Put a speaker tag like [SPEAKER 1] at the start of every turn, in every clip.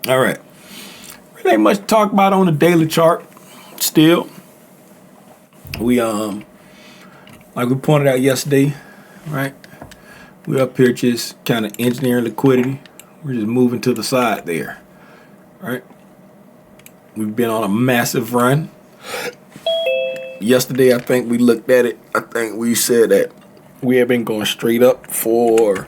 [SPEAKER 1] All right. Really ain't much to talk about on the daily chart. Still, we like we pointed out yesterday, right? We up here just kind of engineering liquidity. We're just moving to the side there, right? We've been on a massive run. Yesterday, I think we looked at it. I think we said that we have been going straight up for,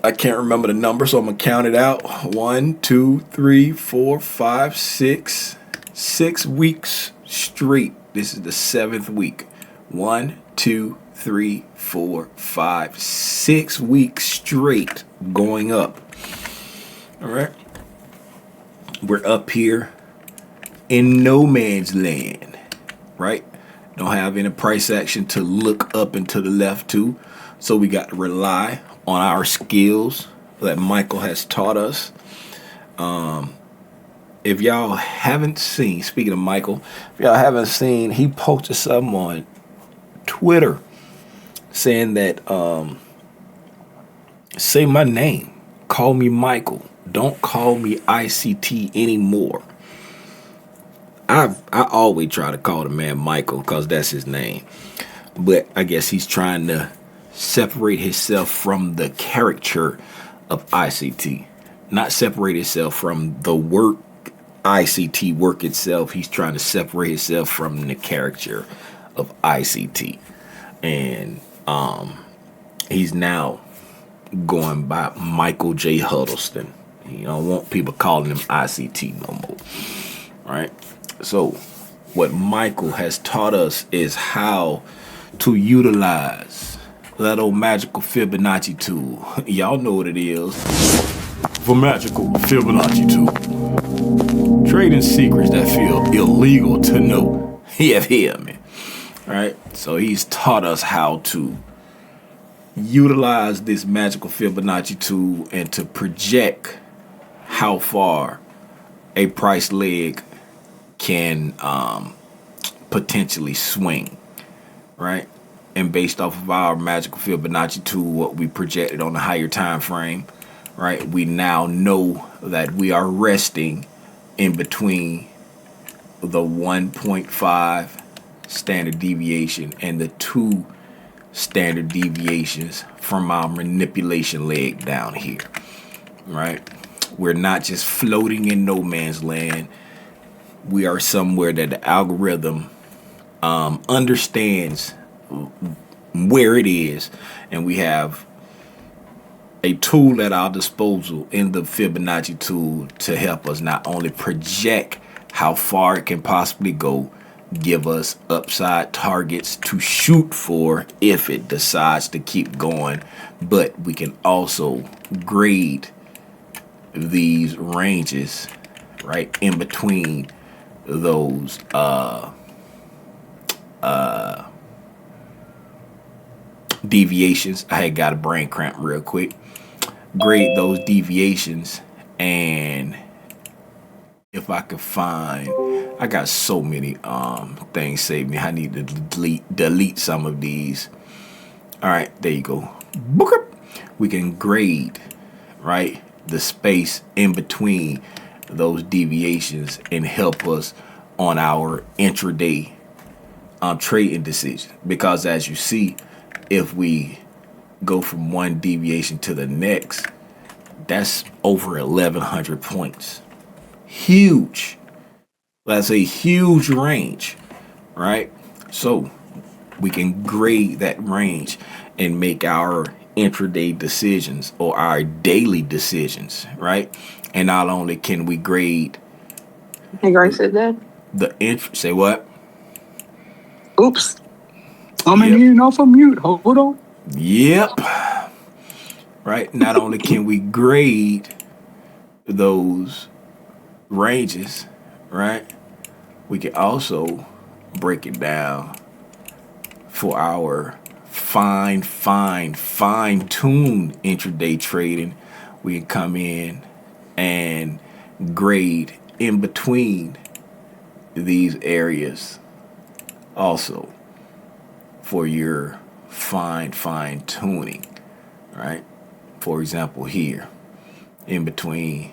[SPEAKER 1] I can't remember the number, so I'm going to count it out. 1, 2, 3, 4, 5, 6. 6 weeks straight. This is the 7th week. 1, 2, 3, 4, 5, 6 weeks straight going up. All right. We're up here in no man's land, right? Don't have any price action to look up and to the left to. So we got to rely on our skills that Michael has taught us. If y'all haven't seen, speaking of Michael, if y'all haven't seen, he posted something on Twitter saying that, say my name, call me Michael. Don't call me ICT anymore. I always try to call the man Michael because that's his name. But I guess he's trying to separate himself from the caricature of ICT. Not separate himself from the work, ICT work itself. He's trying to separate himself from the caricature of ICT. And he's now going by Michael J. Huddleston. You don't want people calling him ICT no more. Right? So what Michael has taught us is how to utilize that old magical Fibonacci tool. Y'all know what it is. The magical Fibonacci tool. Trading secrets that feel illegal to know. Yeah, man. Right? So he's taught us how to utilize this magical Fibonacci tool and to project how far a price leg can potentially swing, right? And based off of our magical Fibonacci tool, what we projected on the higher time frame, right? We now know that we are resting in between the 1.5 standard deviation and the 2 standard deviations from our manipulation leg down here, right? We're not just floating in no man's land. We are somewhere that the algorithm understands where it is, and we have a tool at our disposal in the Fibonacci tool to help us not only project how far it can possibly go, give us upside targets to shoot for if it decides to keep going, but we can also grade these ranges right in between those deviations. I had got a brain cramp real quick. Grade those deviations, and if I could find, I got so many things saved me. I need to delete some of these. All right, there you go. We can grade, right, the space in between those deviations and help us on our intraday trading decision. Because as you see, if we go from one deviation to the next, that's over 1,100 points. Huge. That's a huge range, right? So we can grade that range and make our intraday decisions or our daily decisions, right? And not only can we grade.
[SPEAKER 2] Hey, Grace said that.
[SPEAKER 1] Say what?
[SPEAKER 2] Oops. I'm in here off of mute. Hold on.
[SPEAKER 1] Yep. Right. Not only can we grade those ranges, right? We can also break it down for our fine-tuned intraday trading. We can come in and grade in between these areas also for your fine tuning, right? For example, here in between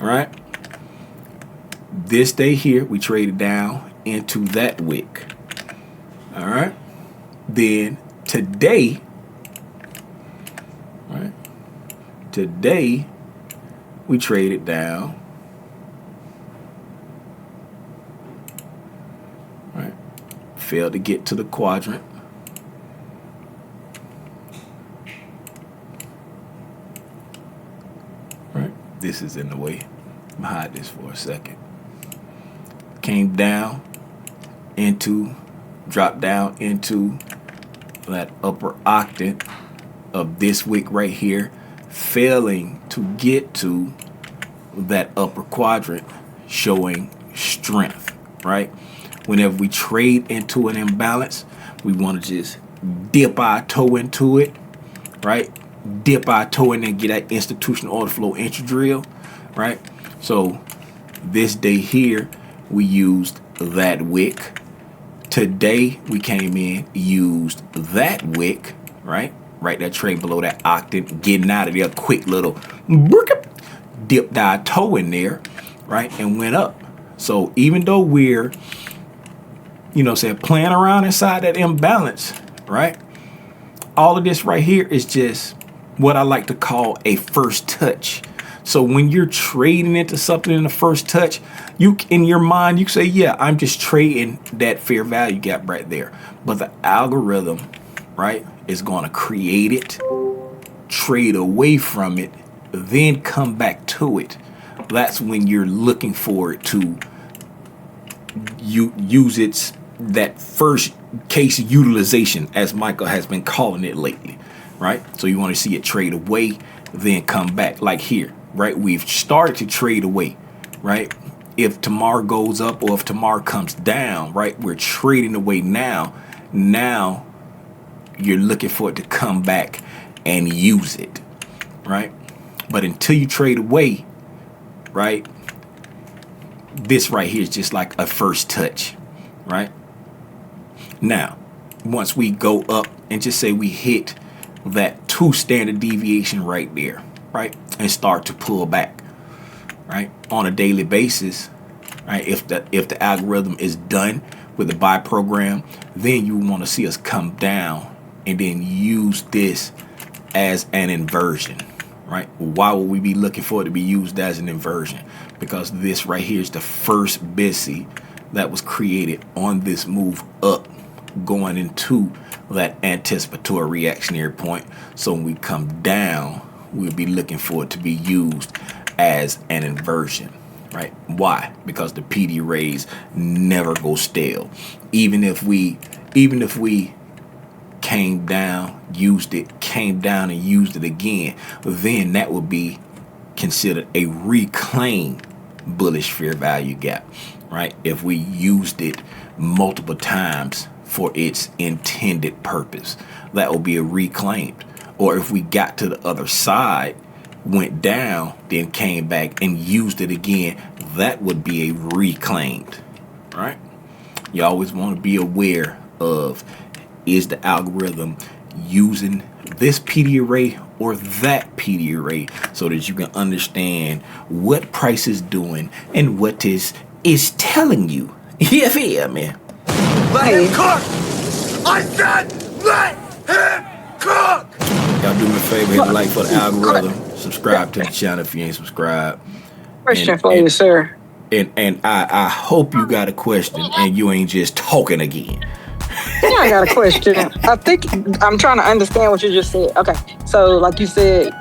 [SPEAKER 1] All right. This day here, we traded down into that wick. All right. Then today, right? Today, we traded down. Right. Failed to get to the quadrant. Right. This is in the way. I'm gonna hide this for a second. Came down into, dropped down into that upper octant of this wick right here, failing to get to that upper quadrant, showing strength, right? Whenever we trade into an imbalance, we want to just dip our toe into it, right? Dip our toe in and get that institutional order flow entry drill, right? So this day here, we used that wick. Today, we came in, used that wick, right? Right, that trade below that octant, getting out of there, quick little dipped our toe in there, right? And went up. So even though we're, playing around inside that imbalance, right? All of this right here is just what I like to call a first touch. So when you're trading into something in the first touch, in your mind, you say, yeah, I'm just trading that fair value gap right there. But the algorithm, right, is going to create it, trade away from it, then come back to it. That's when you're looking for it to use that first case utilization, as Michael has been calling it lately, right? So you want to see it trade away, then come back, like here, right? We've started to trade away, right? If tomorrow goes up or if tomorrow comes down, right? We're trading away now. Now you're looking for it to come back and use it, right? But until you trade away, right? This right here is just like a first touch, right? Now, once we go up and just say we hit that 2 standard deviation right there, right? And start to pull back, right? On a daily basis, right? If the algorithm is done with the buy program, then you want to see us come down and then use this as an inversion, right? Why would we be looking for it to be used as an inversion? Because this right here is the first BISI that was created on this move up, going into that anticipatory reactionary point. So when we come down, we'll be looking for it to be used as an inversion, right? Why? Because the PD rays never go stale. Even if we came down, used it, came down and used it again, then that would be considered a reclaimed bullish fair value gap, right? If we used it multiple times for its intended purpose, that will be a reclaimed. Or if we got to the other side, went down, then came back and used it again, that would be a reclaimed, right? You always want to be aware of, is the algorithm using this PD array or that PD array, so that you can understand what price is doing and what is telling you. Yeah, man.
[SPEAKER 3] Let him cook! I said let him cook!
[SPEAKER 1] Y'all do me a favor, hit the like for the algorithm. Subscribe to the channel if you ain't subscribed.
[SPEAKER 2] Question for you, sir.
[SPEAKER 1] And I hope you got a question and you ain't just talking again.
[SPEAKER 2] Yeah, I got a question. I think I'm trying to understand what you just said. Okay, so like you said,